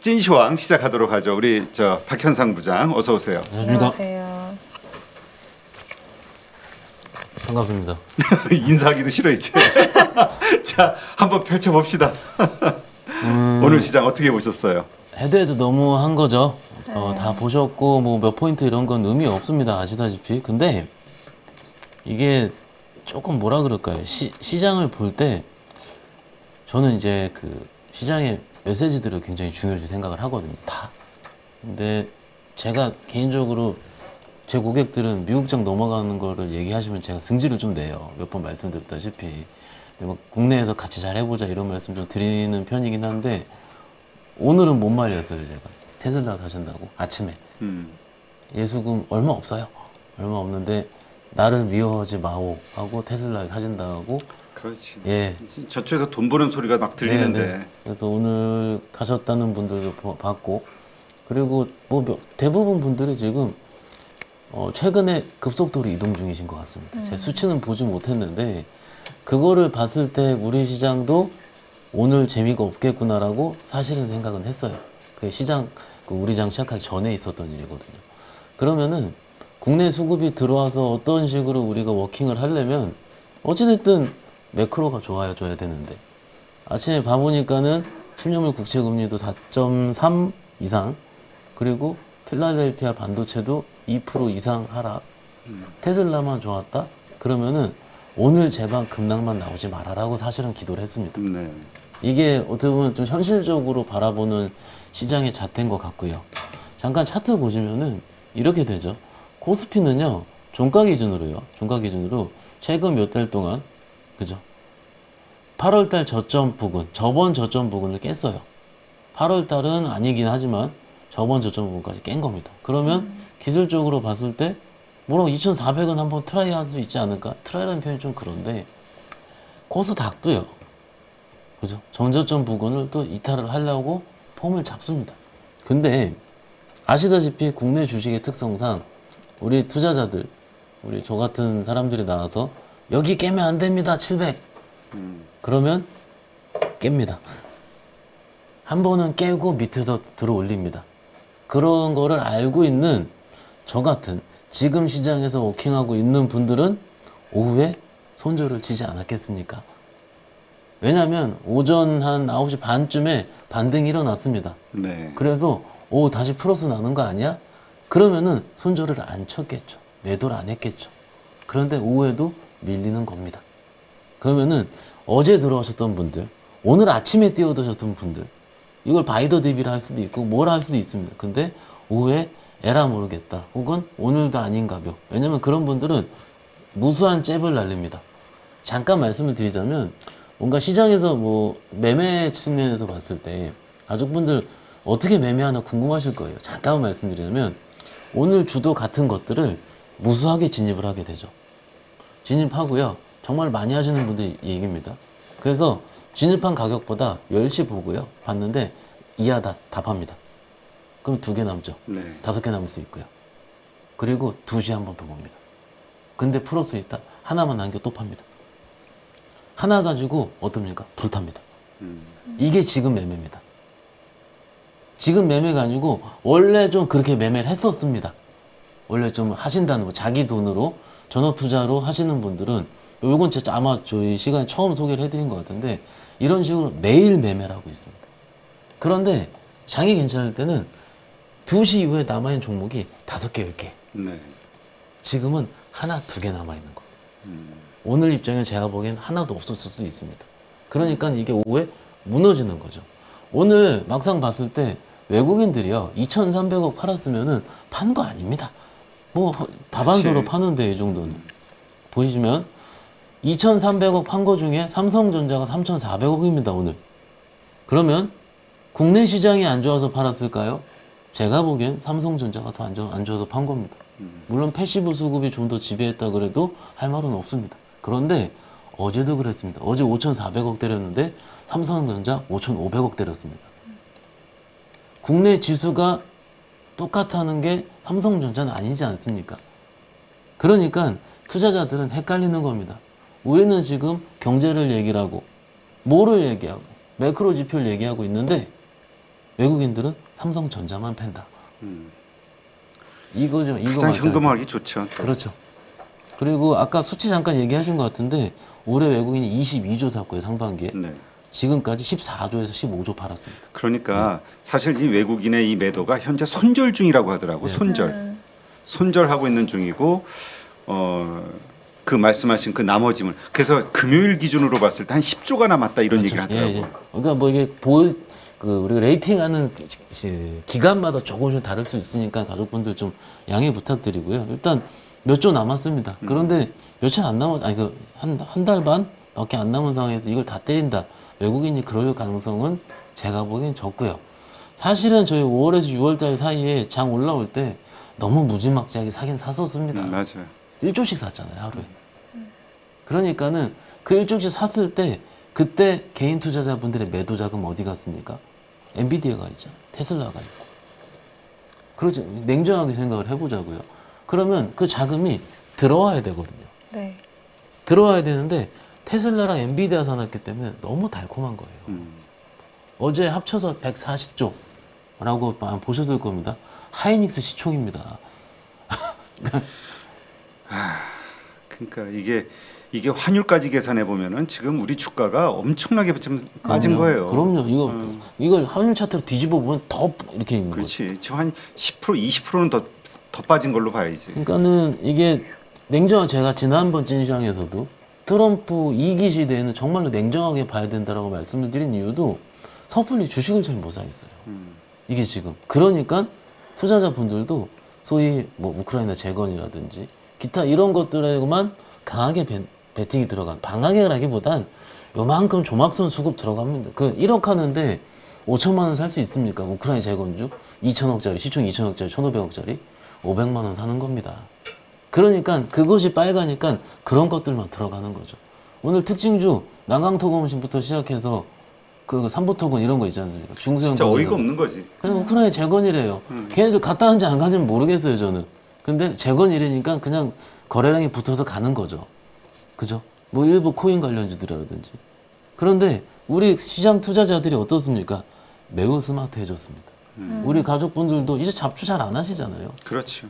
찐시황 시작하도록 하죠. 우리 저 박현상 부장 어서 오세요. 안녕하세요. 반갑습니다. 인사하기도 싫어 이제. 자, 한번 펼쳐 봅시다. 오늘 시장 어떻게 보셨어요? 해도 너무 한 거죠. 다 보셨고 뭐 몇 포인트 이런 건 의미 없습니다. 아시다시피. 근데 이게 조금 뭐라 그럴까요? 시장을 볼 때 저는 이제 그 시장의 메시지들을 굉장히 중요시 생각을 하거든요. 다. 근데 제가 개인적으로 제 고객들은 미국장 넘어가는 거를 얘기하시면 제가 승질을 좀 내요. 몇 번 말씀드렸다시피. 근데 뭐 국내에서 같이 잘 해보자 이런 말씀 좀 드리는 편이긴 한데 오늘은 뭔 말이었어요, 제가. 테슬라 사신다고 아침에. 예수금 얼마 없어요. 얼마 없는데 나를 미워하지 마오 하고 테슬라 사신다고. 그렇지. 예. 저쪽에서 돈 버는 소리가 막 들리는데. 네. 그래서 오늘 가셨다는 분들도 봤고 그리고 뭐 대부분 분들이 지금 최근에 급속도로 이동 중이신 것 같습니다. 제 수치는 보지 못했는데 그거를 봤을 때 우리 시장도 오늘 재미가 없겠구나라고 사실은 생각은 했어요. 그 시장, 우리 장 시작하기 전에 있었던 일이거든요. 그러면은 국내 수급이 들어와서 어떤 식으로 우리가 워킹을 하려면 어찌됐든 매크로가 좋아져야 되는데 아침에 봐보니까는 10년물 국채금리도 4.3 이상 그리고 필라델피아 반도체도 2% 이상 하락 테슬라만 좋았다? 그러면은 오늘 제방 급락만 나오지 말아라고 사실은 기도를 했습니다. 네. 이게 어떻게 보면 좀 현실적으로 바라보는 시장의 잣대인 것 같고요. 잠깐 차트 보시면은 이렇게 되죠. 코스피는요, 종가 기준으로요. 종가 기준으로 최근 몇 달 동안, 그죠? 8월달 저점 부근, 저번 저점 부근을 깼어요. 8월달은 아니긴 하지만 저번 저점 부근까지 깬 겁니다. 그러면 기술적으로 봤을 때, 물론 2,400은 한번 트라이 할 수 있지 않을까? 트라이라는 표현이 좀 그런데, 코스닥도요. 그죠? 전저점 부근을 또 이탈을 하려고 폼을 잡습니다. 근데 아시다시피 국내 주식의 특성상 우리 투자자들, 우리 저 같은 사람들이 나와서 여기 깨면 안 됩니다. 700. 그러면 깹니다. 한 번은 깨고 밑에서 들어 올립니다. 그런 거를 알고 있는 저 같은 지금 시장에서 워킹하고 있는 분들은 오후에 손절을 치지 않았겠습니까? 왜냐하면 오전 한 9시 반쯤에 반등이 일어났습니다. 네. 그래서 오 다시 플러스 나는 거 아니야? 그러면은 손절을 안 쳤겠죠. 매도를 안 했겠죠. 그런데 오후에도 밀리는 겁니다. 그러면은 어제 들어오셨던 분들, 오늘 아침에 뛰어드셨던 분들, 이걸 바이더 DB를 할 수도 있고 뭘 할 수도 있습니다. 근데 오후에 에라 모르겠다. 혹은 오늘도 아닌가벼. 왜냐면 그런 분들은 무수한 잽을 날립니다. 잠깐 말씀을 드리자면 뭔가 시장에서 뭐 매매 측면에서 봤을 때 가족분들 어떻게 매매하나 궁금하실 거예요. 잠깐 말씀드리자면 오늘 주도 같은 것들을 무수하게 진입을 하게 되죠. 진입하고요. 정말 많이 하시는 분들 얘기입니다. 그래서 진입한 가격보다 10시 보고요. 봤는데 이하다 답합니다. 그럼 2개 남죠. 네. 5개 남을 수 있고요. 그리고 2시 한 번 더 봅니다. 근데 플러스 있다. 하나만 남겨 또 팝니다. 하나 가지고 어떻습니까? 불탑니다. 이게 지금 매매입니다. 지금 매매가 아니고 원래 좀 그렇게 매매를 했었습니다. 원래 좀 하신다는 거 자기 돈으로 전업 투자로 하시는 분들은 요건 진짜 아마 저희 시간에 처음 소개를 해드린 것 같은데 이런 식으로 매일 매매를 하고 있습니다. 그런데 장이 괜찮을 때는 2시 이후에 남아있는 종목이 5개, 10개. 네. 지금은 하나, 2개 남아있는 거. 오늘 입장에 제가 보기엔 하나도 없었을 수도 있습니다. 그러니까 이게 오후에 무너지는 거죠. 오늘 막상 봤을 때 외국인들이요 2,300억 팔았으면은 판 거 아닙니다. 뭐 다반도로 파는데 이 정도는 보시면 2,300억 판 거 중에 삼성전자가 3,400억입니다 오늘. 그러면 국내 시장이 안 좋아서 팔았을까요? 제가 보기엔 삼성전자가 더 안 좋아서 판 겁니다. 물론 패시브 수급이 좀 더 지배했다 그래도 할 말은 없습니다. 그런데 어제도 그랬습니다. 어제 5,400억 때렸는데 삼성전자 5,500억 때렸습니다. 국내 지수가 똑같다는 게 삼성전자는 아니지 않습니까? 그러니까 투자자들은 헷갈리는 겁니다. 우리는 지금 경제를 얘기를 하고 뭐를 얘기하고 매크로 지표를 얘기하고 있는데 외국인들은 삼성전자만 팬다. 이거죠. 이거 가장 맞아요. 현금화하기 좋죠. 또. 그렇죠. 그리고 아까 수치 잠깐 얘기하신 것 같은데 올해 외국인이 22조 샀고요 상반기에. 네. 지금까지 14조에서 15조 팔았습니다. 그러니까 사실 이 외국인의 이 매도가 현재 손절 중이라고 하더라고. 네. 손절하고 있는 중이고 그 말씀하신 그 나머지물 그래서 금요일 기준으로 봤을 때 한 10조가 남았다 이런 얘기를 하더라고. 예. 그러니까 뭐 이게 우리가 레이팅하는 기간마다 조금씩 다를 수 있으니까 가족분들 좀 양해 부탁드리고요. 일단 몇 조 남았습니다. 그런데 며칠 안 남았, 아니 한 달 반밖에 안 남은 상황에서 이걸 다 때린다. 외국인이 그럴 가능성은 제가 보기엔 적고요. 사실은 저희 5월에서 6월달 사이에 장 올라올 때 너무 무지막지하게 사긴 샀었습니다. 맞아요. 1조씩 샀잖아요 하루에. 그러니까는 그 1조씩 샀을 때 그때 개인 투자자분들의 매도 자금 어디 갔습니까? 엔비디아가 있잖아요. 테슬라가 있고. 그렇죠. 냉정하게 생각을 해보자고요. 그러면 그 자금이 들어와야 되거든요. 네. 들어와야 되는데 테슬라랑 엔비디아 사놨기 때문에 너무 달콤한 거예요. 어제 합쳐서 140조라고 보셨을 겁니다. 하이닉스 시총입니다. 그러니까 이게 환율까지 계산해 보면은 지금 우리 주가가 엄청나게 지금 빠진 거예요. 그럼요. 이걸 환율 차트로 뒤집어 보면 더 이렇게 있는 거죠. 그렇지. 지금 한 10% 20%는 더 빠진 걸로 봐야지. 그러니까는 이게 냉정하게 제가 지난번 찐시황에서도 트럼프 2기 시대에는 정말로 냉정하게 봐야 된다라고 말씀을 드린 이유도 섣불리 주식을 잘 못 사겠어요. 이게 지금. 그러니까 투자자분들도 소위 뭐 우크라이나 재건이라든지 기타 이런 것들에만 강하게 베팅이 들어간, 방향이라기보단 요만큼 조막선 수급 들어갑니다. 그 1억 하는데 5천만 원 살 수 있습니까? 우크라이나 재건주 2천억짜리, 시총 2천억짜리, 1,500억짜리 500만 원 사는 겁니다. 그러니까 그것이 빨가니까 그런 것들만 들어가는 거죠. 오늘 특징주 난강토검신부터 시작해서 그 삼부토건 이런 거 있지 않습니까? 중소형 진짜 어이가 없는 거지. 그냥 우크라이나 재건이래요. 걔네들 갔다 왔는지 안 갔는지 모르겠어요, 저는. 근데 재건이래니까 그냥 거래량이 붙어서 가는 거죠. 그죠? 뭐 일부 코인 관련주들이라든지. 그런데 우리 시장 투자자들이 어떻습니까? 매우 스마트해졌습니다. 우리 가족분들도 이제 잡주 잘 안 하시잖아요. 그렇죠.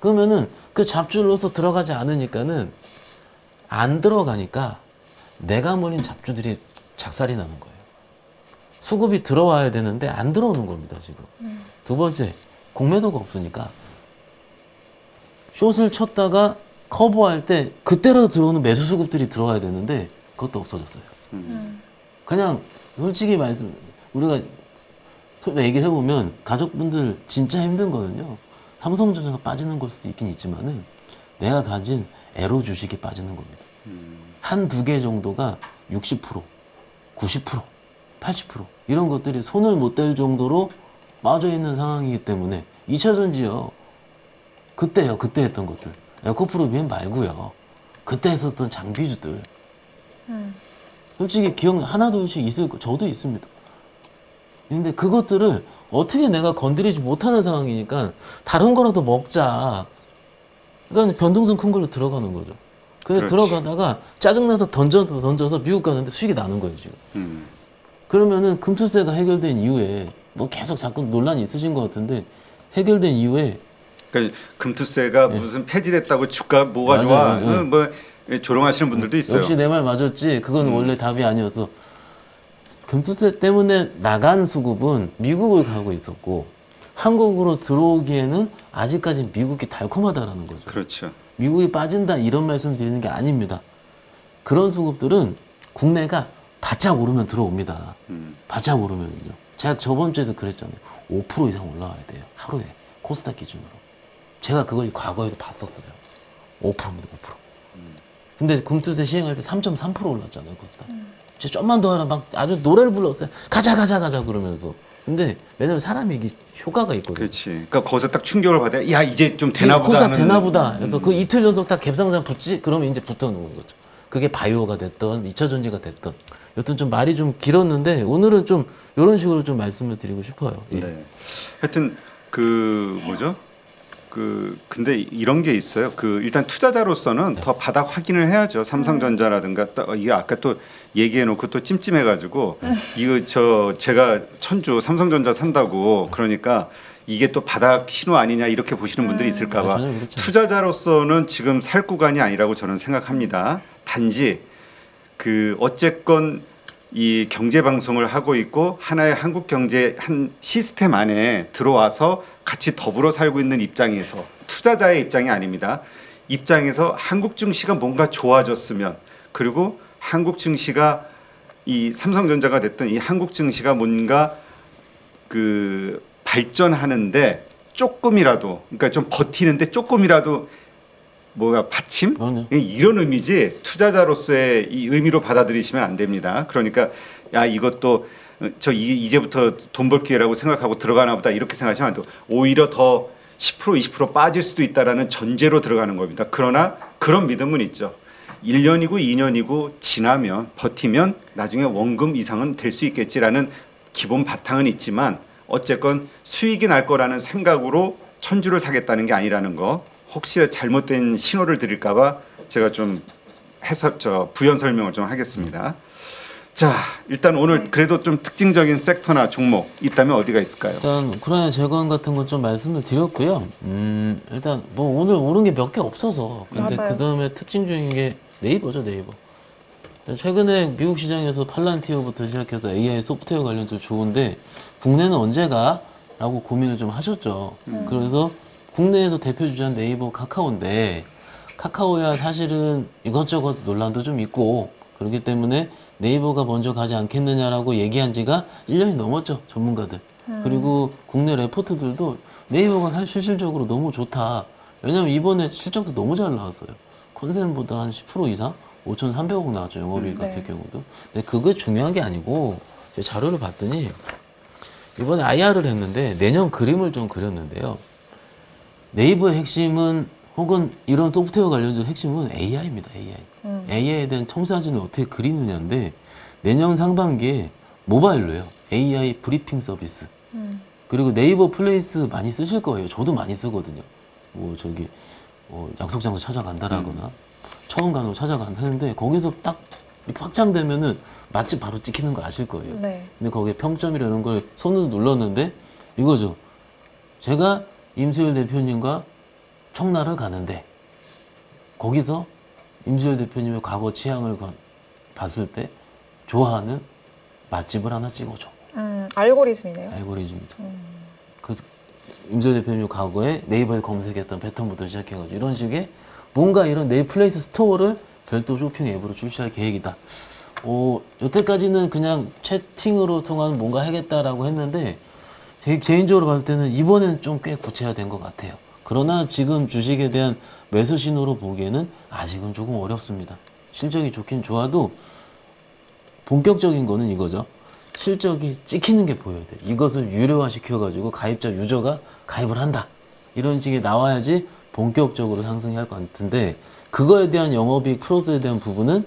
그러면은 그 잡주로서 들어가지 않으니까는 안 들어가니까 내가 몰린 잡주들이 작살이 나는 거예요. 수급이 들어와야 되는데 안 들어오는 겁니다, 지금. 두 번째, 공매도가 없으니까 숏을 쳤다가 커버할 때 그때라도 들어오는 매수 수급들이 들어와야 되는데 그것도 없어졌어요. 그냥 솔직히 우리가 얘기를 해보면 가족분들 진짜 힘든 거는요. 삼성전자가 빠지는 걸 수도 있긴 있지만은 내가 가진 에로 주식이 빠지는 겁니다. 한두 개 정도가 60%, 90%, 80% 이런 것들이 손을 못 댈 정도로 빠져 있는 상황이기 때문에 2차전지요. 그때 했던 것들. 에코프로비엔 말고요. 그때 했었던 장비주들. 솔직히 기억 하나둘씩 있을 거 저도 있습니다. 근데 그것들을 어떻게 내가 건드리지 못하는 상황이니까 다른 거라도 먹자. 그러니까 변동성 큰 걸로 들어가는 거죠. 근데 들어가다가 짜증나서 던져서 미국 가는데 수익이 나는 거예요, 지금. 그러면은 금투세가 해결된 이후에 뭐 계속 자꾸 논란이 있으신 것 같은데 해결된 이후에 그러니까 금투세가 무슨 폐지됐다고 주가 뭐가 맞아요. 좋아? 뭐 조롱하시는 분들도 있어요. 역시 내 말 맞았지. 그건 원래 답이 아니었어. 금투세 때문에 나간 수급은 미국을 가고 있었고 한국으로 들어오기에는 아직까지 미국이 달콤하다라는 거죠. 그렇죠. 미국이 빠진다 이런 말씀 드리는 게 아닙니다. 그런 수급들은 국내가 바짝 오르면 들어옵니다. 바짝 오르면요. 제가 저번 주에도 그랬잖아요. 5% 이상 올라와야 돼요. 하루에 코스닥 기준으로. 제가 그걸 과거에도 봤었어요. 5%입니다. 5%. 근데 금투세 시행할 때 3.3% 올랐잖아요. 코스닥. 제가 좀만 더 하라 막 아주 노래를 불렀어요. 가자 그러면서. 근데 왜냐면 사람이 이게 효과가 있거든요. 그렇지. 그러니까 거기서 딱 충격을 받아. 야 이제 좀 되나보다. 코스닥 되나보다. 그래서 그 이틀 연속 딱 갭상승 붙지? 그러면 이제 붙어놓은 거죠. 그게 바이오가 됐던 2차전지가 됐던. 여튼 좀 말이 좀 길었는데 오늘은 좀 이런 식으로 좀 말씀을 드리고 싶어요. 예. 네. 하여튼 그 뭐죠? 근데 이런 게 있어요. 일단 투자자로서는 더 바닥 확인을 해야죠. 삼성전자라든가 이게 아까 또 얘기해놓고 또 찜찜해가지고 이거 제가 천주 삼성전자 산다고 그러니까 이게 또 바닥 신호 아니냐 이렇게 보시는 분들이 있을까봐 전혀 그렇지 않아요. 투자자로서는 지금 살 구간이 아니라고 저는 생각합니다. 단지 어쨌건 이 경제 방송을 하고 있고 하나의 한국 경제 한 시스템 안에 들어와서 같이 더불어 살고 있는 입장에서 투자자의 입장이 아닙니다. 입장에서 한국 증시가 뭔가 좋아졌으면 그리고 한국 증시가 이 삼성전자가 됐든 이 한국 증시가 뭔가 발전하는데 조금이라도 그러니까 좀 버티는데 조금이라도 뭐가 받침 그럼요. 이런 의미지 투자자로서의 이 의미로 받아들이시면 안 됩니다. 그러니까 야 이것도 이제부터 돈 벌 기회라고 생각하고 들어가나 보다 이렇게 생각하시면 안 돼요. 오히려 더 10% 20% 빠질 수도 있다라는 전제로 들어가는 겁니다. 그러나 그런 믿음은 있죠. 1년이고 2년이고 지나면 버티면 나중에 원금 이상은 될 수 있겠지라는 기본 바탕은 있지만 어쨌건 수익이 날 거라는 생각으로 천주를 사겠다는 게 아니라는 거. 혹시 잘못된 신호를 드릴까봐 제가 좀 부연 설명을 좀 하겠습니다. 자, 일단 오늘 그래도 좀 특징적인 섹터나 종목 있다면 어디가 있을까요? 일단 우크라이나 재건 같은 건 좀 말씀을 드렸고요. 일단 뭐 오늘 오른 게 몇 개 없어서 근데 맞아요. 그 다음에 특징 중인 게 네이버죠, 네이버. 최근에 미국 시장에서 팔란티어부터 시작해서 AI 소프트웨어 관련도 좋은데 국내는 언제가? 라고 고민을 좀 하셨죠. 그래서 국내에서 대표 주자는 네이버, 카카오인데 카카오야 사실은 이것저것 논란도 좀 있고 그렇기 때문에 네이버가 먼저 가지 않겠느냐라고 얘기한 지가 1년이 넘었죠, 전문가들. 그리고 국내 레포트들도 네이버가 사실 실질적으로 너무 좋다. 왜냐면 이번에 실적도 너무 잘 나왔어요. 컨센보다 한 10% 이상? 5,300억 나왔죠, 영업이익 같은 네. 경우도. 근데 그게 중요한 게 아니고 제 자료를 봤더니 이번에 IR을 했는데 내년 그림을 좀 그렸는데요. 네이버의 핵심은 혹은 이런 소프트웨어 관련된 핵심은 AI입니다. AI. AI에 대한 첨사진을 어떻게 그리느냐인데 내년 상반기에 모바일로요. AI 브리핑 서비스. 그리고 네이버 플레이스 많이 쓰실 거예요. 저도 많이 쓰거든요. 약속 장소 찾아간다라거나 처음 가는 거 찾아간다 하는데 거기서 딱 이렇게 확장되면은 맛집 바로 찍히는 거 아실 거예요. 네. 근데 거기에 평점이라는 걸 손으로 눌렀는데 이거죠. 제가 임수열 대표님과 청라를 가는데 거기서 임수열 대표님의 과거 취향을 봤을 때 좋아하는 맛집을 하나 찍어줘. 알고리즘이네요. 알고리즘이죠. 그 임수열 대표님 과거에 네이버에 검색했던 패턴부터 시작해가지고 이런 식의 뭔가 이런 네이플레이스 스토어를 별도 쇼핑 앱으로 출시할 계획이다. 여태까지는 그냥 채팅으로 통한 뭔가 하겠다라고 했는데 개인적으로 봤을 때는 이번엔 좀 꽤 구체화된 것 같아요. 그러나 지금 주식에 대한 매수 신호로 보기에는 아직은 조금 어렵습니다. 실적이 좋긴 좋아도 본격적인 거는 이거죠. 실적이 찍히는 게 보여야 돼. 이것을 유료화 시켜가지고 가입자 유저가 가입을 한다. 이런 식이 나와야지 본격적으로 상승이 할 것 같은데 그거에 대한 영업이익 플러스에 대한 부분은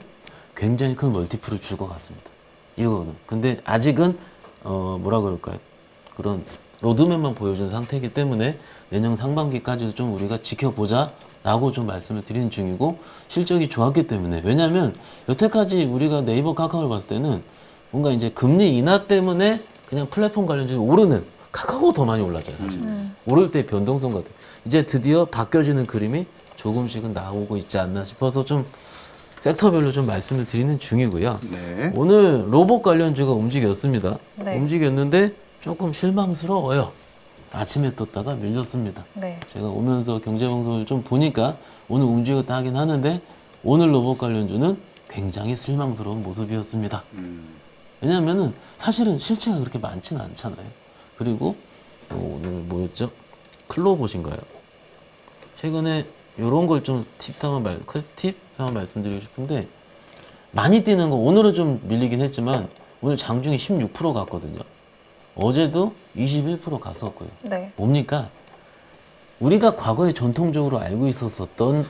굉장히 큰 멀티플을 줄 것 같습니다. 이거는. 근데 아직은 뭐라 그럴까요? 그런 로드맵만 보여준 상태이기 때문에 내년 상반기까지도 좀 우리가 지켜보자 라고 좀 말씀을 드리는 중이고 실적이 좋았기 때문에 왜냐면 여태까지 우리가 네이버 카카오를 봤을 때는 뭔가 이제 금리 인하 때문에 그냥 플랫폼 관련주가 오르는 카카오가 더 많이 올랐잖아요 사실. 오를 때 변동성 같은 이제 드디어 바뀌어지는 그림이 조금씩은 나오고 있지 않나 싶어서 좀 섹터별로 좀 말씀을 드리는 중이고요. 네. 오늘 로봇 관련주가 움직였습니다. 네. 움직였는데 조금 실망스러워요. 아침에 떴다가 밀렸습니다. 네. 제가 오면서 경제방송을 좀 보니까 오늘 움직였다 하긴 하는데 오늘 로봇 관련주는 굉장히 실망스러운 모습이었습니다. 왜냐하면은 사실은 실체가 그렇게 많지는 않잖아요. 그리고 오늘 뭐였죠? 클로봇인가요? 최근에 이런 걸 좀 팁 한번 말씀드리고 싶은데 많이 뛰는 거 오늘은 좀 밀리긴 했지만 오늘 장중에 16% 갔거든요. 어제도 21% 갔었고요. 네. 뭡니까? 우리가 과거에 전통적으로 알고 있었던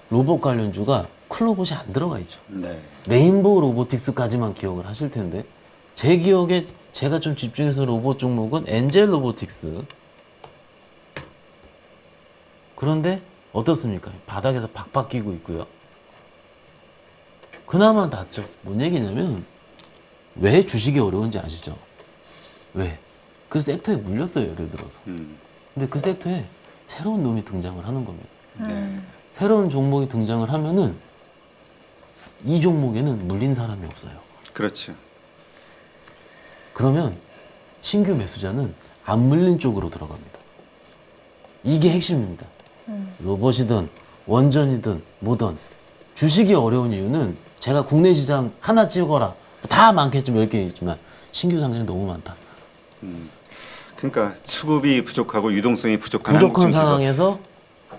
로봇 관련주가 클로봇이 안 들어가 있죠. 네. 레인보우 로보틱스까지만 기억을 하실 텐데 제 기억에 제가 좀 집중해서 로봇 종목은 엔젤 로보틱스 그런데 어떻습니까? 바닥에서 박박 끼고 있고요. 그나마 낫죠. 뭔 얘기냐면 왜 주식이 어려운지 아시죠? 왜? 그 섹터에 물렸어요. 예를 들어서. 근데 그 섹터에 새로운 놈이 등장을 하는 겁니다. 네. 새로운 종목이 등장을 하면은 이 종목에는 물린 사람이 없어요. 그렇죠. 그러면 신규 매수자는 안 물린 쪽으로 들어갑니다. 이게 핵심입니다. 로봇이든 원전이든 뭐든 주식이 어려운 이유는 제가 국내 시장 하나 찍어라. 다 많겠죠. 10개 있지만 신규 상장이 너무 많다. 그러니까 수급이 부족하고 유동성이 부족한 부족한 한국 증시에서 상황에서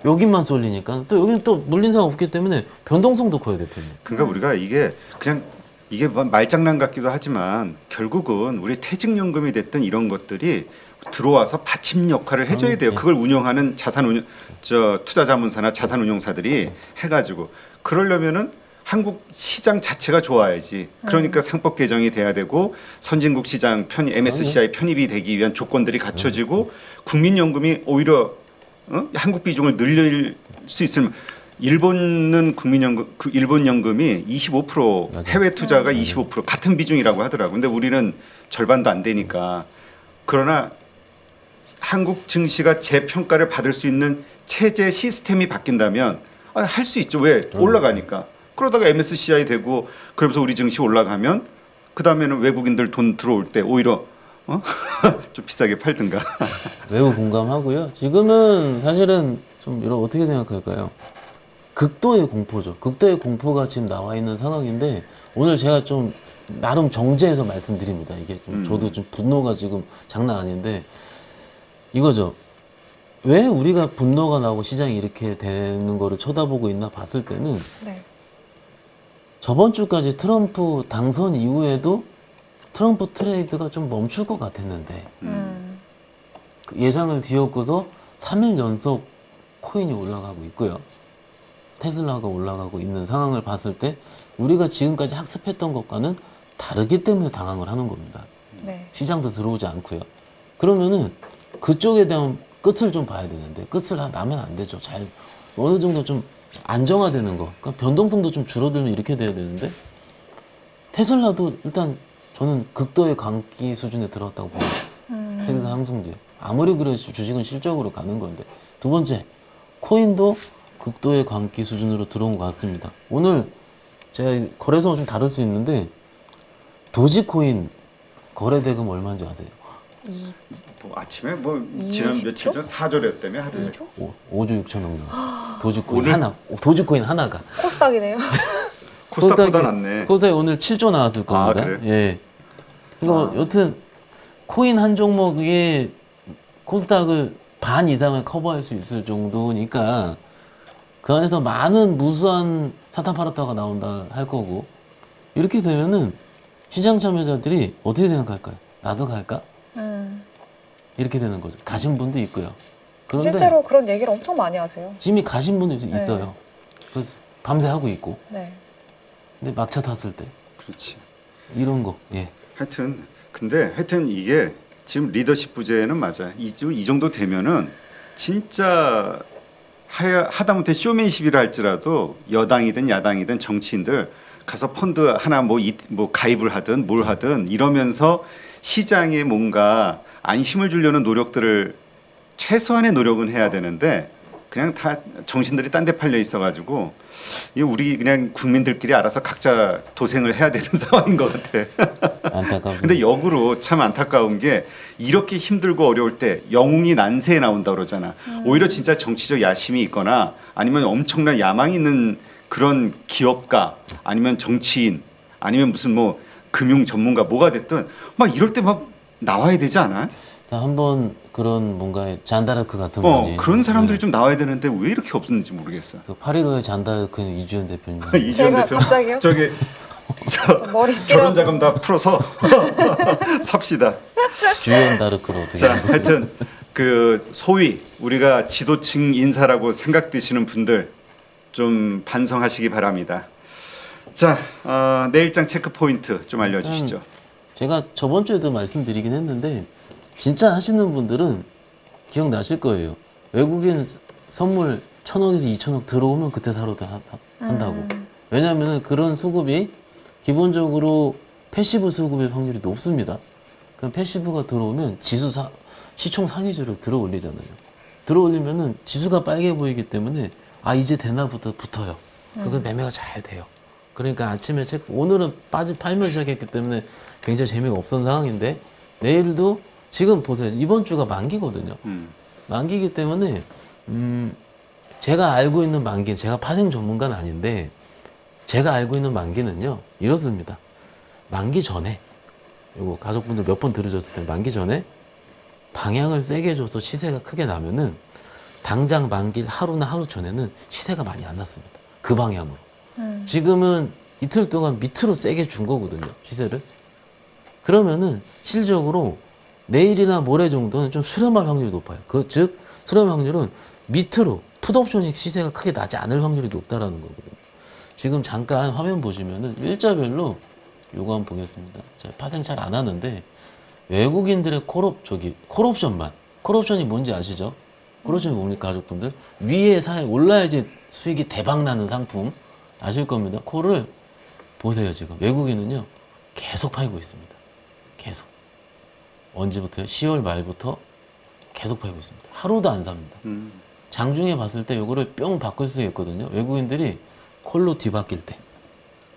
여기만 쏠리니까 또 여기는 또 물린 사람 없기 때문에 변동성도 커요, 대표님. 그러니까 우리가 이게 그냥 이게 말장난 같기도 하지만 결국은 우리 퇴직연금이 됐든 이런 것들이 들어와서 받침 역할을 해줘야 돼요. 네. 그걸 운영하는 투자자문사나 자산운용사들이 해가지고 그러려면은 한국 시장 자체가 좋아야지. 그러니까 상법 개정이 돼야 되고 선진국 시장 MSCI 편입이 되기 위한 조건들이 갖춰지고 국민연금이 오히려 한국 비중을 늘릴 수 있을. 일본은 국민연금 일본 연금이 25% 맞아요. 해외 투자가 25% 같은 비중이라고 하더라고. 근데 우리는 절반도 안 되니까. 그러나 한국 증시가 재평가를 받을 수 있는 체제 시스템이 바뀐다면 할 수 있죠. 왜? 올라가니까. 그러다가 MSCI 되고 그러면서 우리 증시 올라가면 그 다음에는 외국인들 돈 들어올 때 오히려 좀 비싸게 팔든가. 매우 공감하고요. 지금은 사실은 좀 이런 어떻게 생각할까요? 극도의 공포죠. 극도의 공포가 지금 나와 있는 상황인데 오늘 제가 좀 나름 정제해서 말씀드립니다. 이게 좀 저도 좀 분노가 지금 장난 아닌데 이거죠. 왜 우리가 분노가 나고 시장이 이렇게 되는 거를 쳐다보고 있나 봤을 때는 네. 저번 주까지 트럼프 당선 이후에도 트럼프 트레이드가 좀 멈출 것 같았는데 그 예상을 뒤엎고서 3일 연속 코인이 올라가고 있고요. 테슬라가 올라가고 있는 상황을 봤을 때 우리가 지금까지 학습했던 것과는 다르기 때문에 당황을 하는 겁니다. 네. 시장도 들어오지 않고요. 그러면은 그쪽에 대한 끝을 좀 봐야 되는데 끝을 나면 안 되죠. 잘 어느 정도 좀 안정화되는 거. 그러니까 변동성도 좀 줄어들면 이렇게 돼야 되는데 테슬라도 일단 저는 극도의 광기 수준에 들어왔다고 봅니다. 회사 상승도요. 아무리 그래도 주식은 실적으로 가는 건데. 두 번째, 코인도 극도의 광기 수준으로 들어온 것 같습니다. 오늘 제가 거래소가 좀 다를 수 있는데 도지코인 거래 대금 얼마인지 아세요? 뭐 아침에 뭐 지난 20조? 며칠 전 4조랬다며 하루에. 2조? 5조 6천억 나왔어요. 도지코인 오늘? 하나, 도지코인 하나가. 코스닥이네요. 코스닥보다 낫네. 코스닥에 오늘 7조 나왔을 겁니다. 그래요? 예. 그러니까 여튼 코인 한 종목에 코스닥을 반 이상을 커버할 수 있을 정도니까 그 안에서 많은 무수한 사타파라타가 나온다 할 거고 이렇게 되면은 시장 참여자들이 어떻게 생각할까요? 나도 갈까? 이렇게 되는 거죠. 가신 분도 있고요. 그런데 실제로 그런 얘기를 엄청 많이 하세요. 이미 가신 분도 있어요. 그래서 밤새 하고 있고. 네. 근데 막차 탔을 때 그렇지. 이런 거. 예. 하여튼 이게 지금 리더십 부재는 맞아. 이 정도 되면은 진짜 하다못해 쇼맨십이라 할지라도 여당이든 야당이든 정치인들 가서 펀드 하나 뭐 가입을 하든 뭘 하든 이러면서 시장에 뭔가 안심을 주려는 노력들을 최소한의 노력은 해야 되는데 그냥 다 정신들이 딴 데 팔려 있어가지고 이 우리 그냥 국민들끼리 알아서 각자 도생을 해야 되는 상황인 것 같아. 안타깝습니다. 근데 역으로 참 안타까운 게 이렇게 힘들고 어려울 때 영웅이 난세에 나온다 그러잖아. 오히려 진짜 정치적 야심이 있거나 아니면 엄청난 야망이 있는 그런 기업가 아니면 정치인 아니면 무슨 뭐 금융 전문가 뭐가 됐든 막 이럴 때 막 나와야 되지 않아? 한번 그런 뭔가 잔다르크 같은 분이 그런 사람들이 좀 나와야 되는데 왜 이렇게 없었는지 모르겠어. 그 8.15의 잔다르크는 이주연 대표님. 이주연 제가 대표 갑자기요? 저기 머리 결혼 끼라고. 자금 다 풀어서 삽시다. 주연 다르크로 어떻게 자, 하여튼 그 소위 우리가 지도층 인사라고 생각되시는 분들 좀 반성하시기 바랍니다. 자, 내일장 체크 포인트 좀 알려주시죠. 제가 저번 주에도 말씀드리긴 했는데 진짜 하시는 분들은 기억나실 거예요. 외국인 선물 1,000억에서 2,000억 들어오면 그때 사러 한다고. 왜냐하면 그런 수급이 기본적으로 패시브 수급의 확률이 높습니다. 그럼 패시브가 들어오면 시총 상위주를 들어 올리잖아요. 들어 올리면은 지수가 빨개 보이기 때문에 아 이제 되나부터 붙어요. 그건 매매가 잘 돼요. 그러니까 아침에 오늘은 팔면 시작했기 때문에 굉장히 재미가 없던 상황인데 내일도 지금 보세요. 이번 주가 만기거든요. 만기이기 때문에 제가 알고 있는 만기는 제가 파생 전문가는 아닌데 제가 알고 있는 만기는요 이렇습니다. 만기 전에 요거 가족분들 몇 번 들으셨을 때 만기 전에 방향을 세게 줘서 시세가 크게 나면은 당장 만기 하루나 하루 전에는 시세가 많이 안 났습니다. 그 방향으로. 지금은 이틀 동안 밑으로 세게 준 거거든요. 시세를. 그러면은 실적으로 내일이나 모레 정도는 좀 수렴할 확률이 높아요. 즉 수렴 확률은 밑으로 풋옵션이 시세가 크게 나지 않을 확률이 높다라는 거거든요. 지금 잠깐 화면 보시면은 일자별로 요거 한번 보겠습니다. 제가 파생 잘 안 하는데 외국인들의 콜옵션만 콜옵션이 뭔지 아시죠? 콜옵션이 뭡니까 가족분들? 위에 올라야지 수익이 대박 나는 상품 아실 겁니다. 콜을 보세요. 지금 외국인은요 계속 팔고 있습니다. 계속 언제부터요? 10월 말부터 계속 팔고 있습니다. 하루도 안 삽니다. 장중에 봤을 때 요거를 뿅 바꿀 수 있거든요. 외국인들이 콜로 뒤바뀔 때.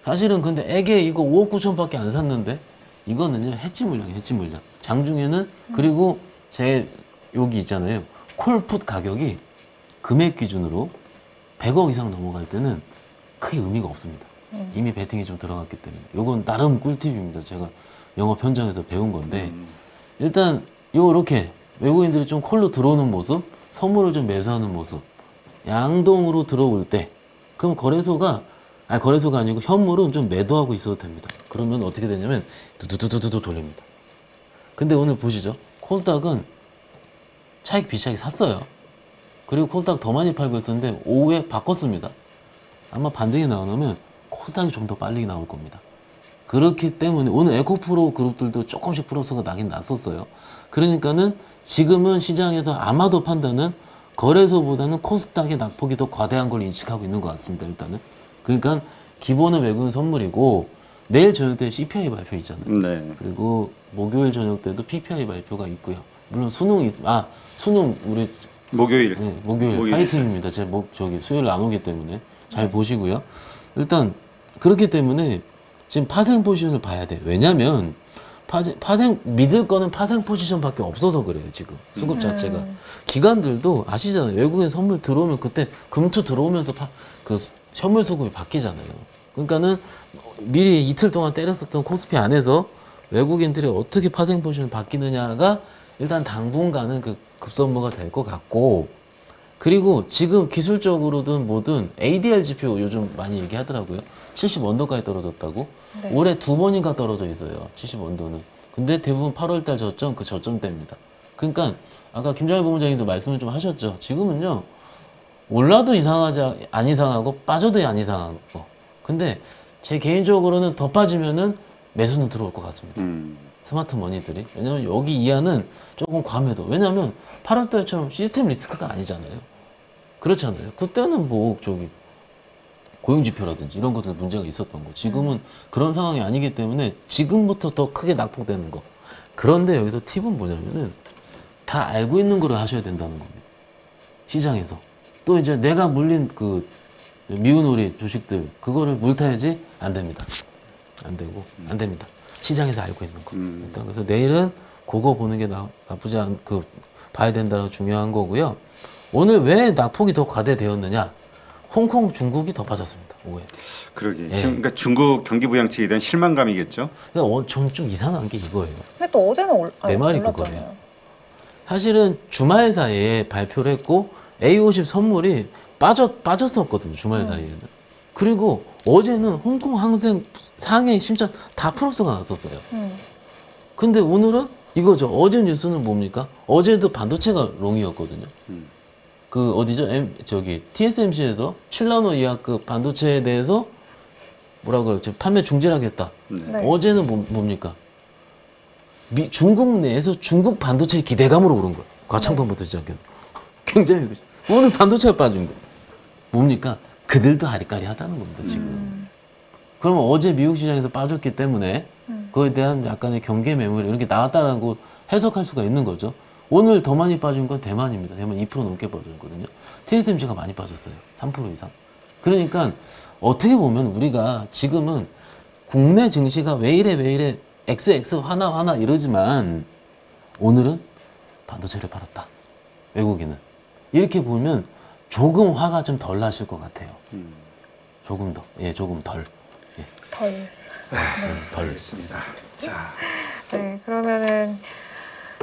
사실은 근데 애게 이거 5억 9천밖에 안 샀는데 이거는요 해지 물량이에요. 해지 물량. 장중에는 그리고 제 여기 있잖아요. 콜풋 가격이 금액 기준으로 100억 이상 넘어갈 때는 크게 의미가 없습니다. 이미 베팅이 좀 들어갔기 때문에. 요건 나름 꿀팁입니다. 제가 영업 현장에서 배운 건데 일단 요렇게 외국인들이 좀 콜로 들어오는 모습, 선물을 좀 매수하는 모습, 양동으로 들어올 때 그럼 거래소가 아니고 현물은 좀 매도하고 있어도 됩니다. 그러면 어떻게 되냐면 두두두두두 돌립니다. 근데 오늘 보시죠. 코스닥은 차익 비차익 샀어요. 그리고 코스닥 더 많이 팔고 있었는데 오후에 바꿨습니다. 아마 반등이 나오면 코스닥이 좀 더 빨리 나올 겁니다. 그렇기 때문에 오늘 에코프로 그룹들도 조금씩 플러스가 나긴 났었어요. 그러니까는 지금은 시장에서 아마도 판단은 거래소보다는 코스닥의 낙폭이 더 과대한 걸 인식하고 있는 것 같습니다. 일단은. 그러니까 기본은 외국인 선물이고 내일 저녁 때 CPI 발표 있잖아요. 네. 그리고 목요일 저녁 때도 PPI 발표가 있고요. 물론 수능 우리 목요일. 네, 목요일 파이팅입니다. 제가 수요일 안 오기 때문에 잘 보시고요. 일단 그렇기 때문에 지금 파생 포지션을 봐야 돼. 왜냐면 파생 믿을 거는 파생 포지션밖에 없어서 그래요. 지금 수급 자체가 기관들도 아시잖아요. 외국인 선물 들어오면 그때 금투 들어오면서 그 현물 수급이 바뀌잖아요. 그러니까는 미리 이틀 동안 때렸었던 코스피 안에서 외국인들이 어떻게 파생 포지션이 바뀌느냐가 일단 당분간은 그 급선무가 될 것 같고, 그리고 지금 기술적으로든 뭐든 ADR 지표 요즘 많이 얘기하더라고요. 70원도까지 떨어졌다고. 네. 올해 2번인가 떨어져 있어요. 70원도는. 근데 대부분 8월달 저점, 그 저점대입니다. 그러니까 아까 김정일 본부장님도 말씀을 좀 하셨죠. 지금은요 올라도 안 이상하고 빠져도 안 이상하고. 근데 제 개인적으로는 더 빠지면은 매수는 들어올 것 같습니다. 스마트 머니들이. 왜냐면 여기 이하는 조금 과매도. 왜냐면 8월달처럼 시스템 리스크가 아니잖아요. 그렇잖아요. 그때는 고용지표라든지 이런 것들 문제가 있었던 거. 지금은 그런 상황이 아니기 때문에 지금부터 더 크게 낙폭되는 거. 그런데 여기서 팁은 뭐냐면은 다 알고 있는 걸 하셔야 된다는 겁니다. 시장에서. 또 이제 내가 물린 그 미운 오리 주식들 그거를 물타야지 안 됩니다. 안 되고 안 됩니다. 시장에서 알고 있는 거. 일단 그래서 내일은 그거 보는 게 나쁘지 봐야 된다는 중요한 거고요. 오늘 왜 낙폭이 더 과대되었느냐? 홍콩, 중국이 더 빠졌습니다. 오후에. 그러게. 예. 지금 그러니까 중국 경기 부양책에 대한 실망감이겠죠. 그러니까 좀 이상한 게 이거예요. 근데 또 어제는 내 말이 올랐잖아요. 그거예요. 사실은 주말 사이에 발표를 했고 A50 선물이 빠졌었거든요. 주말 사이에는. 그리고 어제는 홍콩 항생 상해 심지어 다 플러스가 났었어요. 근데 오늘은 이거죠. 어제 뉴스는 뭡니까? 어제도 반도체가 롱이었거든요. 그 어디죠? TSMC에서 7나노 이하급 반도체에 대해서 뭐라고 그러죠? 판매 중지를 하겠다. 네. 어제는 뭡니까? 중국 내에서 중국 반도체 기대감으로 오른 거예요. 과창 반도체 시장에서. 굉장히 오늘 반도체가 빠진 거. 뭡니까? 그들도 아리까리하다는 겁니다, 지금. 그러면 어제 미국 시장에서 빠졌기 때문에 그거에 대한 약간의 경계 매물이 이렇게 나왔다라고 해석할 수가 있는 거죠. 오늘 더 많이 빠진 건 대만입니다. 대만 2% 넘게 빠졌거든요. TSMC가 많이 빠졌어요. 3% 이상. 그러니까 어떻게 보면 우리가 지금은 국내 증시가 왜 이래 XX 하나 이러지만 오늘은 반도체를 팔았다. 외국인은. 이렇게 보면 조금 화가 좀 덜 나실 것 같아요. 조금 더. 예, 조금 덜. 예. 덜. 덜. 알겠습니다. 자, 네, 그러면은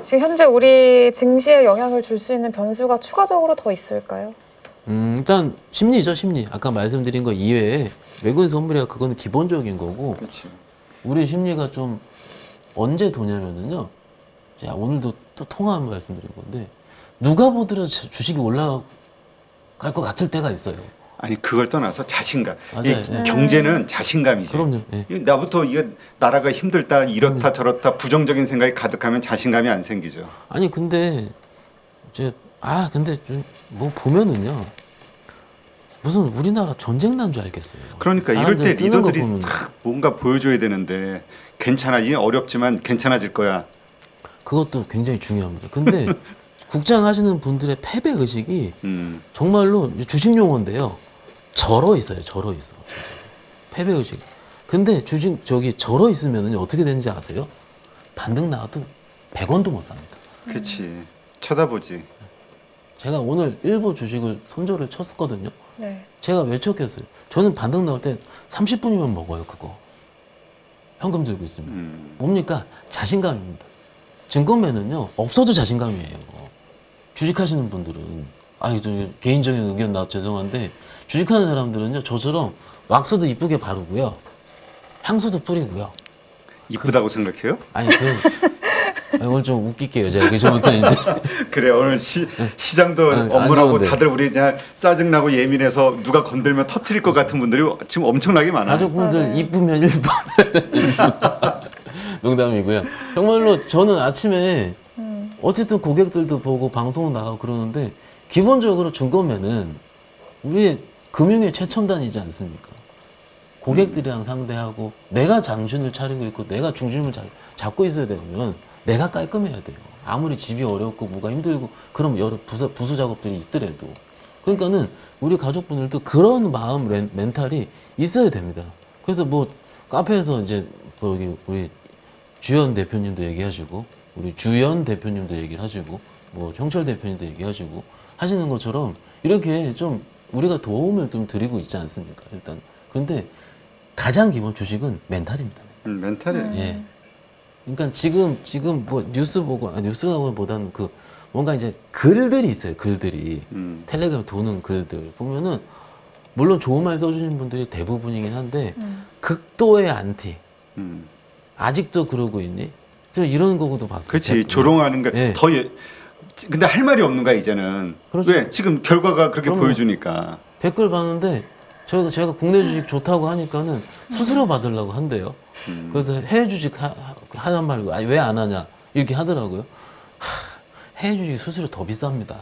지금 현재 우리 증시에 영향을 줄 수 있는 변수가 추가적으로 더 있을까요? 일단 심리죠, 심리. 아까 말씀드린 거 이외에 외국인 선물이가 그거는 기본적인 거고 그렇죠. 우리 심리가 좀 언제 도냐면은요. 제가 오늘도 또 통화한 말씀드린 건데 누가 보더라도 주식이 올라갈 것 같을 때가 있어요. 아니 그걸 떠나서 자신감. 맞아요. 이 예. 경제는 자신감이지. 그럼요. 예. 나부터 이게 나라가 힘들다, 이렇다 저렇다 부정적인 생각이 가득하면 자신감이 안 생기죠. 아니 근데 이제 근데 좀 뭐 보면은요. 무슨 우리나라 전쟁 난 줄 알겠어요. 그러니까 이럴 때 사람들 쓰는 거 리더들이 보면. 탁 뭔가 보여줘야 되는데 괜찮아, 이게 어렵지만 괜찮아질 거야. 그것도 굉장히 중요합니다. 근데 국장 하시는 분들의 패배 의식이 정말로 주식 용어인데요. 절어 있어요. 절어 있어. 패배 의식. 근데 주식 절어 있으면은 어떻게 되는지 아세요? 반등 나와도 100원도 못 삽니다. 그렇지. 쳐다보지. 제가 오늘 일부 주식을 손절을 쳤었거든요. 네. 제가 왜 쳤겠어요? 저는 반등 나올 때 30분이면 먹어요, 그거. 현금 들고 있으면. 뭡니까? 자신감입니다. 증권매는요, 없어도 자신감이에요. 주식하시는 분들은. 저 개인적인 의견 나 죄송한데, 주식하는 사람들은요, 저처럼 왁스도 이쁘게 바르고요, 향수도 뿌리고요. 이쁘다고 생각해요? 오늘 좀 웃길게요, 제가 그저부터 이제. 그래, 오늘 시장도 안 업무라고 좋은데. 다들 우리 그냥 짜증나고 예민해서 누가 건들면 터트릴 것 같은 분들이 지금 엄청나게 많아요. 가족분들 맞아요. 이쁘면 일반 농담이고요. 정말로 저는 아침에 어쨌든 고객들도 보고 방송 나가고 그러는데 기본적으로 증권매는 우리의 금융의 최첨단이지 않습니까? 고객들이랑 상대하고 내가 장신을 차리고 있고 내가 중심을 잡고 있어야 되면 내가 깔끔해야 돼요. 아무리 집이 어렵고 뭐가 힘들고 그럼 여러 부수 작업들이 있더라도. 그러니까는 우리 가족분들도 그런 마음 멘탈이 있어야 됩니다. 그래서 뭐 카페에서 이제 거기 우리 주연 대표님도 얘기하시고 우리 주연 대표님도 얘기를 하시고 뭐 형철 대표님도 얘기하시고 하시는 것처럼 이렇게 좀 우리가 도움을 좀 드리고 있지 않습니까? 일단 근데 가장 기본 주식은 멘탈입니다. 멘탈이에요. 예. 그러니까 지금 뭐 뉴스 보고 뉴스보다는 그 뭔가 이제 글들이 있어요. 글들이 텔레그램 도는 글들 보면은 물론 좋은 말 써주는 분들이 대부분이긴 한데 극도의 안티. 아직도 그러고 있니? 저 이런 거고도 봤어요. 그렇지. 조롱하는 거 예. 더. 근데 할 말이 없는 거야 이제는. 그렇죠. 왜? 지금 결과가 그렇게 그럼요. 보여주니까. 댓글 봤는데 제가 국내 주식 좋다고 하니까는 수수료 받으려고 한대요. 그래서 해외 주식 하란 말고 왜 안 하냐 이렇게 하더라고요. 해외 주식 수수료 더 비쌉니다.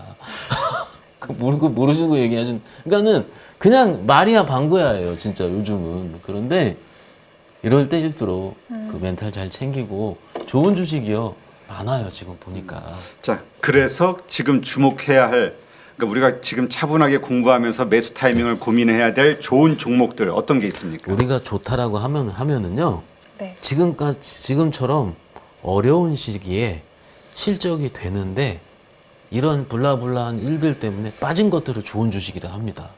모르시는 거 얘기하신. 그러니까는 그냥 말이야 방구야예요 진짜 요즘은. 그런데 이럴 때일수록 그 멘탈 잘 챙기고 좋은 주식이요 많아요 지금 보니까. 자, 그래서 지금 주목해야 할, 그러니까 우리가 지금 차분하게 공부하면서 매수 타이밍을 고민해야 될 좋은 종목들 어떤 게 있습니까? 우리가 좋다라고 하면은요. 네. 지금처럼 어려운 시기에 실적이 되는데 이런 불라불라한 일들 때문에 빠진 것들을 좋은 주식이라 합니다.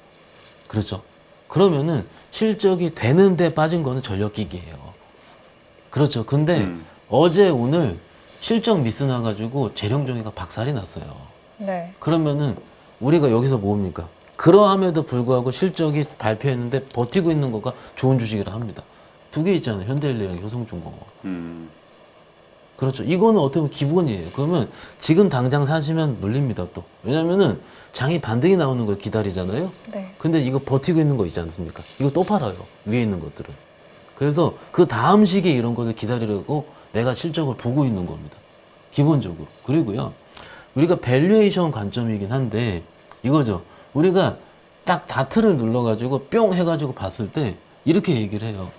그렇죠? 그러면은 실적이 되는데 빠진 거는 전력기기예요. 그렇죠. 근데 어제 오늘 실적 미스 나가지고 재령종이가 박살이 났어요. 네. 그러면은 우리가 여기서 뭡니까? 그러함에도 불구하고 실적이 발표했는데 버티고 있는 거가 좋은 주식이라 합니다. 두 개 있잖아요. 현대일리랑 효성중공업. 그렇죠. 이거는 어떻게 보면 기본이에요. 그러면 지금 당장 사시면 물립니다 또. 왜냐면은 장이 반등이 나오는 걸 기다리잖아요. 네. 근데 이거 버티고 있는 거 있지 않습니까? 이거 또 팔아요. 위에 있는 것들은. 그래서 그 다음 시기에 이런 거를 기다리려고 내가 실적을 보고 있는 겁니다. 기본적으로. 그리고요. 우리가 밸류에이션 관점이긴 한데 이거죠. 우리가 딱 다트를 눌러가지고 뿅 해가지고 봤을 때 이렇게 얘기를 해요.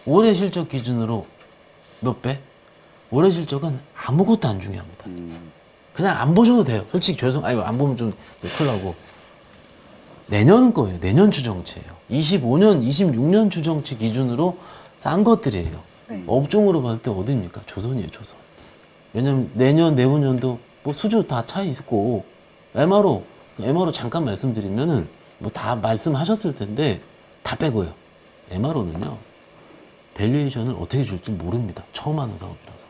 올해 실적 기준으로 몇 배? 올해 실적은 아무것도 안 중요합니다. 그냥 안 보셔도 돼요. 솔직히 아니 안 보면 좀 큰일 나고. 내년 거예요. 내년 추정치예요. 25년, 26년 추정치 기준으로 싼 것들이에요. 네. 업종으로 봤을 때 어디입니까? 조선이에요, 조선. 왜냐면 내년, 내후년도 뭐 수주 다 차 있고, MRO 잠깐 말씀드리면은 뭐 다 말씀하셨을 텐데 다 빼고요. MRO는요, 밸류에이션을 어떻게 줄지 모릅니다. 처음 하는 사업이라서.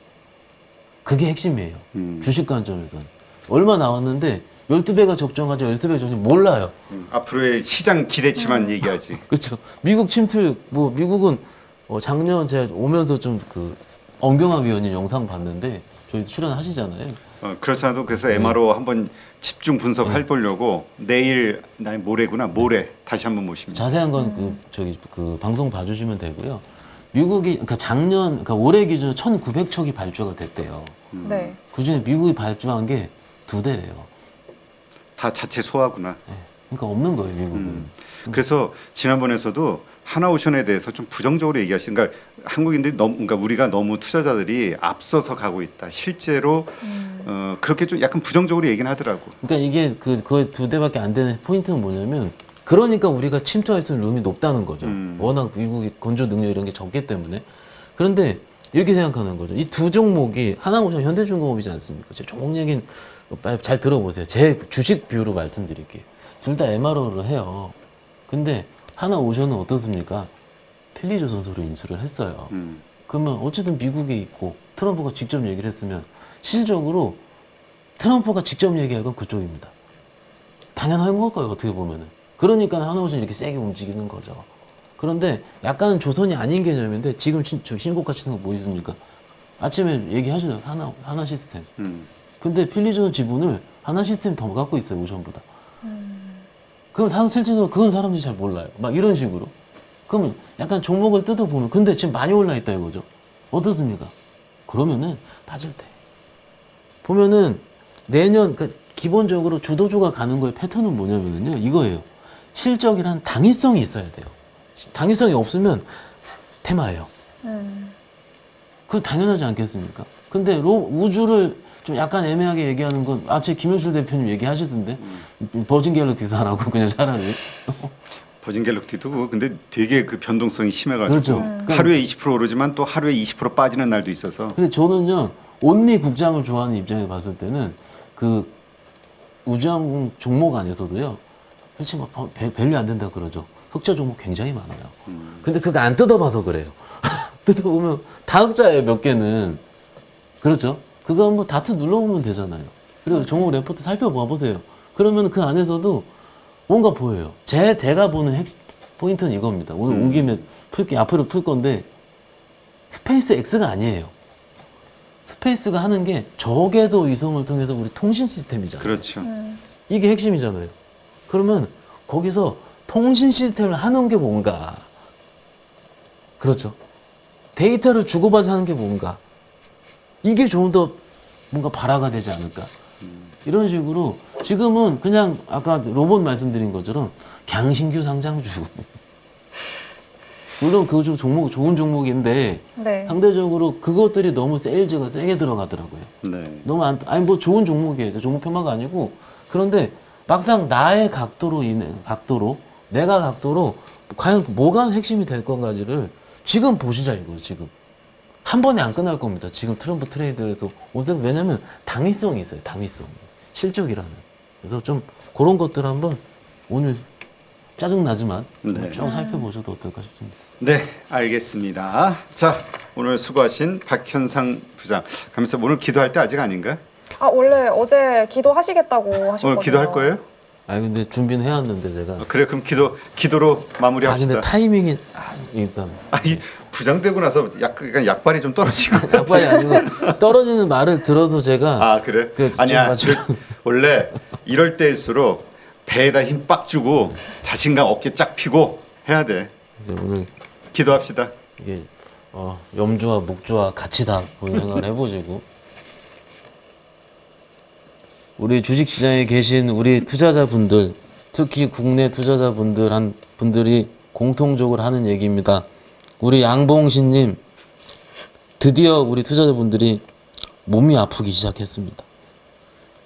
그게 핵심이에요. 주식 관점에서는. 얼마 나왔는데 12배가 적정하죠, 13배가 적정 몰라요. 앞으로의 시장 기대치만 얘기하지. 그렇죠. 미국 침투, 뭐 미국은 작년 제가 오면서 좀 그 엄경화 위원님 영상 봤는데 저희 출연하시잖아요. 그렇지 않아도 그래서 MRO 한번 집중 분석해 보려고 내일, 모레 다시 한번 모십니다. 자세한 건 그 방송 봐주시면 되고요. 미국이 그러니까 작년, 그러니까 올해 기준으로 1,900척이 발주가 됐대요. 네. 그중에 미국이 발주한 게 2대래요. 다 자체 소화구나. 그러니까 없는 거예요, 미국은. 그래서 지난번에서도 하나오션에 대해서 좀 부정적으로 얘기하시는, 그러니까 한국인들이 그러니까 우리가 너무 투자자들이 앞서서 가고 있다. 실제로 그렇게 좀 약간 부정적으로 얘기는 하더라고. 그러니까 이게 거의 2대밖에 안 되는 포인트는 뭐냐면, 그러니까 우리가 침투할 수 있는 룸이 높다는 거죠. 워낙 미국이 건조 능력 이런 게 적기 때문에. 그런데 이렇게 생각하는 거죠. 이 두 종목이 하나오션, 현대중공업이지 않습니까? 제 종목 얘기는 잘 들어보세요. 제 주식 뷰로 말씀드릴게요. 둘 다 MRO를 해요. 근데 하나오션은 어떻습니까? 펠리조선소로 인수를 했어요. 그러면 어쨌든 미국에 있고 트럼프가 직접 얘기를 했으면 실질적으로 트럼프가 직접 얘기할 건 그쪽입니다. 당연한 걸까요, 어떻게 보면은. 그러니까 하나오션 이렇게 세게 움직이는 거죠. 그런데 약간은 조선이 아닌 개념인데 지금 저 신고가 치는 거 뭐 있습니까? 아침에 얘기하시죠. 하나 시스템. 근데 필리조선 지분을 하나 시스템이 더 갖고 있어요, 오션보다. 그럼 실제로 그건 사람들이 잘 몰라요. 막 이런 식으로. 그러면 약간 종목을 뜯어보면, 근데 지금 많이 올라있다 이거죠. 어떻습니까? 그러면은 빠질 때. 보면은 내년, 그러니까 기본적으로 주도주가 가는 거의 패턴은 뭐냐면요. 이거예요. 실적이란 당위성이 있어야 돼요. 당위성이 없으면 테마예요. 그건 당연하지 않겠습니까? 근데 우주를 좀 약간 애매하게 얘기하는 건, 제 김현실 대표님 얘기하시던데, 버진 갤럭시 사라고, 그냥 차라리. 버진 갤럭시도 근데 되게 그 변동성이 심해가지고 그렇죠. 그러니까 하루에 20% 오르지만 또 하루에 20% 빠지는 날도 있어서. 근데 저는요, 온리 국장을 좋아하는 입장에 봤을 때는 그 우주항공 종목 안에서도요, 솔직히 막 밸류 안 된다 그러죠. 흑자 종목 굉장히 많아요. 근데 그거 안 뜯어봐서 그래요. 뜯어보면 다 흑자예요, 몇 개는. 그렇죠? 그거 한번 다트 눌러보면 되잖아요. 그리고 종목 레포트 살펴봐 보세요. 그러면 그 안에서도 뭔가 보여요. 제가 보는 포인트는 이겁니다. 오늘 온 김에 앞으로 풀 건데, 스페이스 X가 아니에요. 스페이스가 하는 게 저궤도 위성을 통해서 우리 통신 시스템이잖아요. 그렇죠. 이게 핵심이잖아요. 그러면 거기서 통신 시스템을 하는 게 뭔가. 그렇죠. 데이터를 주고받아 하는 게 뭔가. 이게 좀 더 뭔가 발화가 되지 않을까. 이런 식으로 지금은 그냥 아까 로봇 말씀드린 것처럼 강신규 상장주. 물론 그 종목 좋은 종목인데 네. 상대적으로 그것들이 너무 세일즈가 세게 들어가더라고요. 네. 너무 뭐 좋은 종목이에요. 종목 폄하가 아니고. 그런데 막상 나의 내가 각도로 과연 뭐가 핵심이 될 건가지를 지금 보시자 이거 지금. 한 번에 안 끝날 겁니다. 지금 트럼프 트레이드에서 왜냐면 당위성이 있어요. 당위성. 실적이라는. 그래서 좀 그런 것들 한번 오늘 짜증나지만 네. 쭉 살펴보셔도 어떨까 싶습니다. 네, 알겠습니다. 자, 오늘 수고하신 박현상 부장. 가면서 오늘 기도할 때 아직 아닌가? 원래 어제 기도하시겠다고 하셨거든요. 오늘 기도할 거예요? 근데 준비는 해왔는데 제가. 그래, 그럼 기도로 마무리합시다. 근데 타이밍이 일단. 아니, 부장 되고 나서 그러니까 약발이 좀 떨어지고. 약발이 아니고 떨어지는 말을 들어서 제가. 그래? 그 아니야. 원래 이럴 때일수록 배에다 힘 빡 주고 자신감 어깨 쫙 펴고 해야 돼. 이제 오늘 기도합시다. 이게 염주와 묵주와 같이 다 생각을 해보시고. 우리 주식시장에 계신 우리 투자자분들, 특히 국내 분들이 공통적으로 하는 얘기입니다. 우리 양봉신님, 드디어 우리 투자자분들이 몸이 아프기 시작했습니다.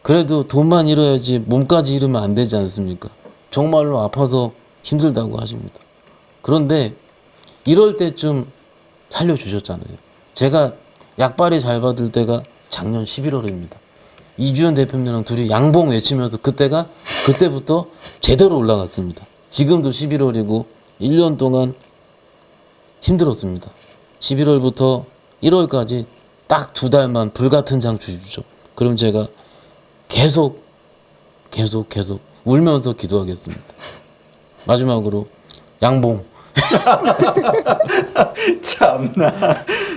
그래도 돈만 잃어야지 몸까지 잃으면 안 되지 않습니까? 정말로 아파서 힘들다고 하십니다. 그런데 이럴 때쯤 살려주셨잖아요. 제가 약발이 잘 받을 때가 작년 11월입니다. 이주연 대표님이랑 둘이 양봉 외치면서 그때부터 제대로 올라갔습니다. 지금도 11월이고 1년 동안 힘들었습니다. 11월부터 1월까지 딱 2달만 불같은 장 주십시오. 그럼 제가 계속 울면서 기도하겠습니다. 마지막으로 양봉. 참나.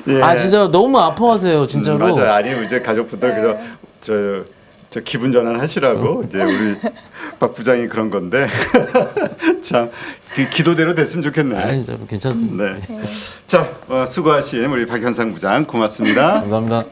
예. 아 진짜 너무 아파하세요 진짜로. 맞아요. 아니 이제 가족분들 그저 저 기분 전환 하시라고 이제 우리 박 부장이 그런 건데 참 그 기도대로 됐으면 좋겠네. 아 진짜 괜찮습니다. 네. 자 수고하신 우리 박현상 부장 고맙습니다. 감사합니다.